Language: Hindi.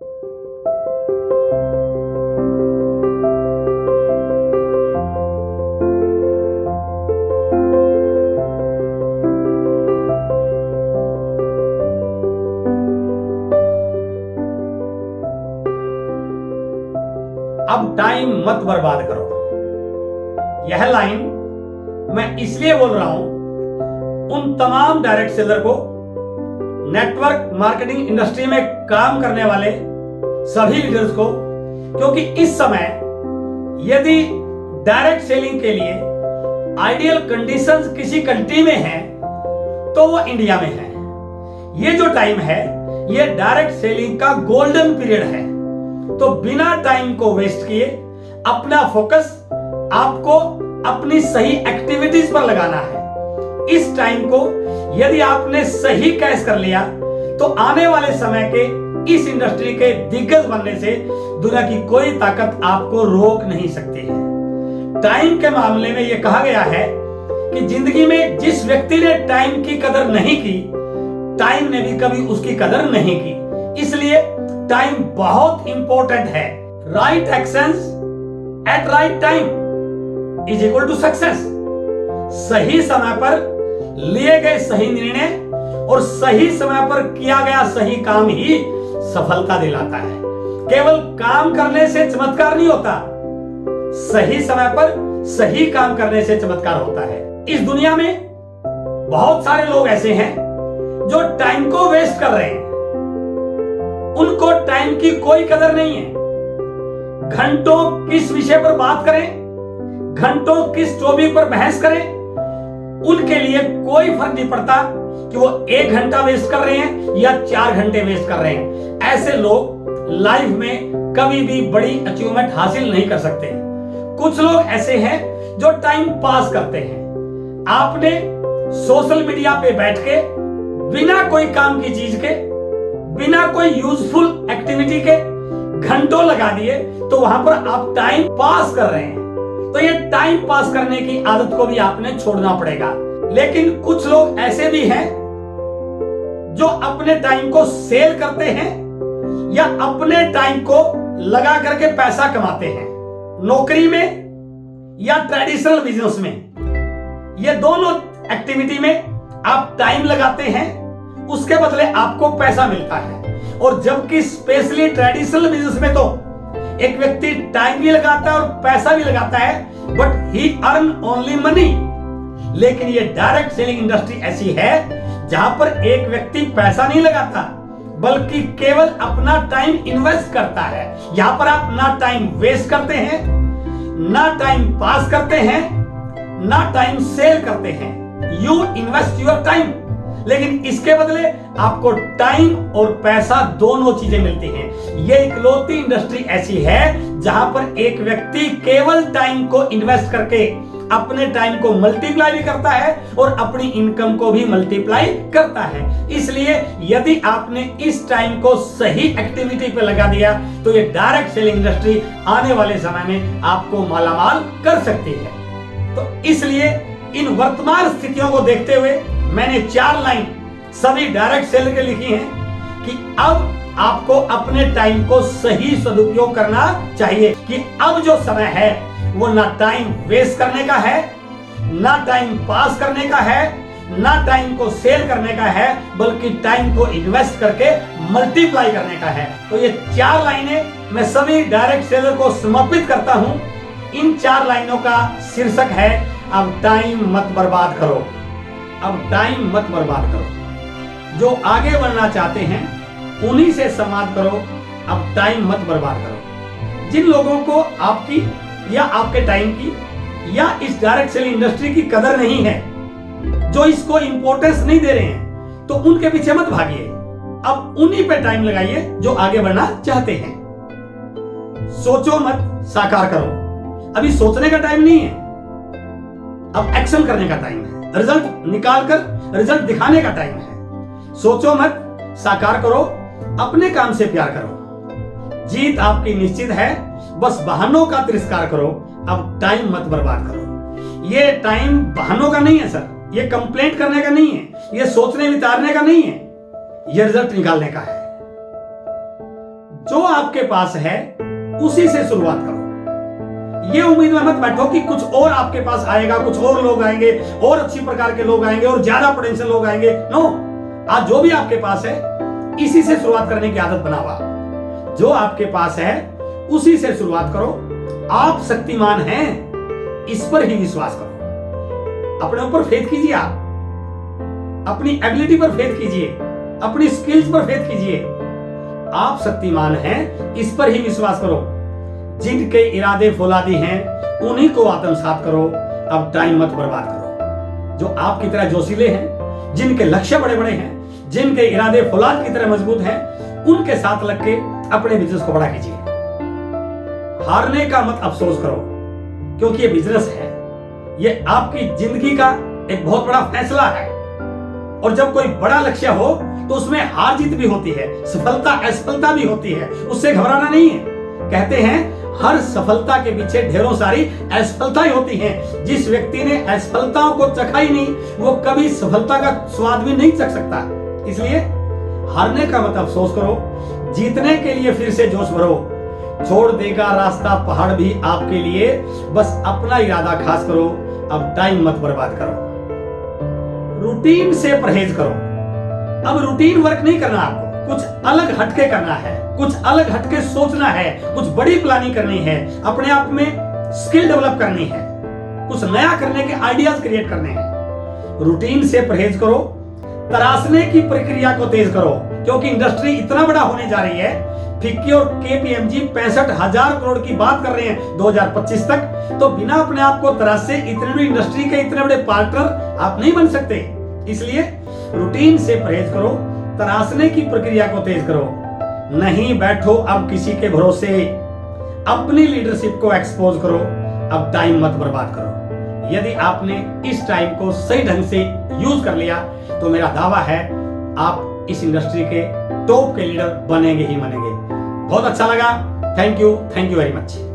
अब टाइम मत बर्बाद करो। यह लाइन मैं इसलिए बोल रहा हूं उन तमाम डायरेक्ट सेलर को, नेटवर्क मार्केटिंग इंडस्ट्री में काम करने वाले सभी लीडर्स को, क्योंकि इस समय यदि डायरेक्ट सेलिंग के लिए आइडियल कंडीशंस किसी कंट्री में है तो वो इंडिया में है। ये जो टाइम है ये डायरेक्ट सेलिंग का गोल्डन पीरियड है। तो बिना टाइम को वेस्ट किए अपना फोकस आपको अपनी सही एक्टिविटीज पर लगाना है। इस टाइम को यदि आपने सही कैच कर लिया तो आने वाले समय के इस इंडस्ट्री के दिग्गज बनने से दुनिया की कोई ताकत आपको रोक नहीं सकती है। टाइम के मामले में यह कहा गया है कि जिंदगी में जिस व्यक्ति ने टाइम की कदर नहीं की, टाइम ने भी कभी उसकी कदर नहीं की। इसलिए टाइम बहुत इंपॉर्टेंट है। Right actions at right time is equal to success. सही समय पर लिए गए सही निर्णय और सही समय पर किया गया सही काम ही सफलता दिलाता है। केवल काम करने से चमत्कार नहीं होता, सही समय पर सही काम करने से चमत्कार होता है। इस दुनिया में बहुत सारे लोग ऐसे हैं जो टाइम को वेस्ट कर रहे हैं। उनको टाइम की कोई कदर नहीं है। घंटों किस विषय पर बात करें, घंटों किस टॉपिक पर बहस करें, उनके लिए कोई फर्क नहीं पड़ता कि वो 1 घंटा वेस्ट कर रहे हैं या 4 घंटे वेस्ट कर रहे हैं। ऐसे लोग लाइफ में कभी भी बड़ी अचीवमेंट हासिल नहीं कर सकते। कुछ लोग ऐसे हैं जो टाइम पास करते हैं। आपने सोशल मीडिया पे बैठ के बिना कोई काम की चीज के, बिना कोई यूजफुल एक्टिविटी के घंटों लगा दिए तो वहां पर आप टाइम पास कर रहे हैं। तो ये टाइम पास करने की आदत को भी आपने छोड़ना पड़ेगा। लेकिन कुछ लोग ऐसे भी हैं जो अपने टाइम को सेल करते हैं या अपने टाइम को लगा करके पैसा कमाते हैं। नौकरी में या ट्रेडिशनल बिजनेस में, ये दोनों एक्टिविटी में आप टाइम लगाते हैं, उसके बदले आपको पैसा मिलता है। और जबकि स्पेशली ट्रेडिशनल बिजनेस में तो एक व्यक्ति टाइम भी लगाता है और पैसा भी लगाता है, but he earn only money. लेकिन ये डायरेक्ट सेलिंग इंडस्ट्री ऐसी है जहां पर एक व्यक्ति पैसा नहीं लगाता बल्कि केवल अपना टाइम इन्वेस्ट करता है। यहां पर आप ना टाइम वेस्ट करते हैं, ना टाइम पास करते हैं, ना टाइम सेल करते हैं। यू इन्वेस्ट योर टाइम, लेकिन इसके बदले आपको टाइम और पैसा दोनों चीजें मिलती हैं। ये इकलौती इंडस्ट्री ऐसी है जहां पर एक व्यक्ति केवल टाइम को इन्वेस्ट करके अपने टाइम को मल्टीप्लाई भी करता है और अपनी इनकम को भी मल्टीप्लाई करता है। इसलिए यदि आपने इस टाइम को सही एक्टिविटी पे लगा दिया तो ये डायरेक्ट सेलिंग इंडस्ट्री आने वाले समय में आपको मालामाल कर सकती है। तो इसलिए इन वर्तमान स्थितियों को देखते हुए मैंने 4 लाइन सभी डायरेक्ट सेलर के लिखी हैं कि अब आपको अपने टाइम को सही सदुपयोग करना चाहिए। कि अब जो समय है वो ना टाइम वेस्ट करने का है, ना टाइम पास करने का है, ना टाइम को सेल करने का है, बल्कि टाइम को इन्वेस्ट करके मल्टीप्लाई करने का है। तो ये 4 लाइनें मैं सभी डायरेक्ट सेलर को समर्पित करता हूं। इन 4 लाइनों का शीर्षक है अब टाइम मत बर्बाद करो। अब टाइम मत बर्बाद करो। जो आगे बढ़ना चाहते हैं उन्हीं से संवाद करो। अब टाइम मत बर्बाद करो। जिन लोगों को आपकी या आपके टाइम की या इस डायरेक्ट सेलिंग इंडस्ट्री की कदर नहीं है, जो इसको इंपॉर्टेंस नहीं दे रहे हैं, तो उनके पीछे मत भागिए। अब उन्हीं पे टाइम लगाइए जो आगे बढ़ना चाहते हैं। सोचो मत, साकार करो। अभी सोचने का टाइम नहीं है, अब एक्शन करने का टाइम है। रिजल्ट निकालकर रिजल्ट दिखाने का टाइम है। सोचो मत, साकार करो, अपने काम से प्यार करो। जीत आपकी निश्चित है, बस बहानों का तिरस्कार करो। अब टाइम मत बर्बाद करो। ये टाइम बहानों का नहीं है सर, ये कंप्लेंट करने का नहीं है, ये सोचने विचारने का नहीं है, ये रिजल्ट निकालने का है। जो आपके पास है उसी से शुरुआत करो। ये उम्मीद में मत बैठो कि कुछ और आपके पास आएगा, कुछ और लोग आएंगे, और अच्छी प्रकार के लोग आएंगे, और ज्यादा पोटेंशियल लोग आएंगे। नो, आज जो भी आपके पास है इसी से शुरुआत करने की आदत बनाओ। जो आपके पास है उसी से शुरुआत करो। आप शक्तिमान हैं, इस पर ही विश्वास करो। अपने ऊपर फेथ कीजिए, आप अपनी एबिलिटी पर फेथ कीजिए, अपनी स्किल्स पर फेथ कीजिए। आप शक्तिमान हैं, इस पर ही विश्वास करो। जिनके इरादे फौलादी हैं उन्हीं को आत्मसात करो। अब टाइम मत बर्बाद करो। जो आपकी तरह जोशीले हैं, जिनके लक्ष्य बड़े बड़े हैं, जिनके इरादे फौलाद की तरह मजबूत हैं, उनके साथ लग के अपने बिजनेस को बड़ा कीजिए। हारने का मत अफसोस करो, क्योंकि ये बिजनेस है, ये आपकी जिंदगी का एक बहुत बड़ा फैसला है। और जब कोई बड़ा लक्ष्य हो तो उसमें हार जीत भी होती है, सफलता असफलता भी होती है, उससे घबराना नहीं है। कहते हैं हर सफलता के पीछे ढेरों सारी असफलताएं होती हैं। जिस व्यक्ति ने असफलताओं को चखा ही नहीं, वो कभी सफलता का स्वाद भी नहीं चख सकता। इसलिए हारने का मत अफसोस करो, जीतने के लिए फिर से जोश भरो। छोड़ देगा रास्ता पहाड़ भी आपके लिए, बस अपना इरादा खास करो। अब टाइम मत बर्बाद करो। रूटीन से परहेज करो। अब रूटीन वर्क नहीं करना, आपको कुछ अलग हटके करना है, कुछ अलग हटके सोचना है, कुछ बड़ी प्लानिंग करनी है, अपने आप में स्किल डेवलप करनी है, कुछ नया करने के आइडियाज क्रिएट करने हैं। रूटीन से परहेज करो, तराशने की प्रक्रिया को तेज करो, क्योंकि इंडस्ट्री इतना बड़ा होने जा रही है। फिक्की और केपीएमजी 65,000 करोड़ की बात कर रहे हैं 2025 तक। तो बिना अपने आप को तराशे इतने बड़ी इंडस्ट्री के इतने बड़े पार्टनर आप नहीं बन सकते। इसलिए रूटीन से परहेज करो, तराशने की प्रक्रिया को तेज करो। नहीं बैठो अब किसी के भरोसे, अपनी लीडरशिप को एक्सपोज करो। अब टाइम मत बर्बाद करो। यदि आपने इस टाइम को सही ढंग से यूज कर लिया तो मेरा दावा है आप इस इंडस्ट्री के टॉप के लीडर बनेंगे ही बनेंगे। बहुत अच्छा लगा। Thank you very much.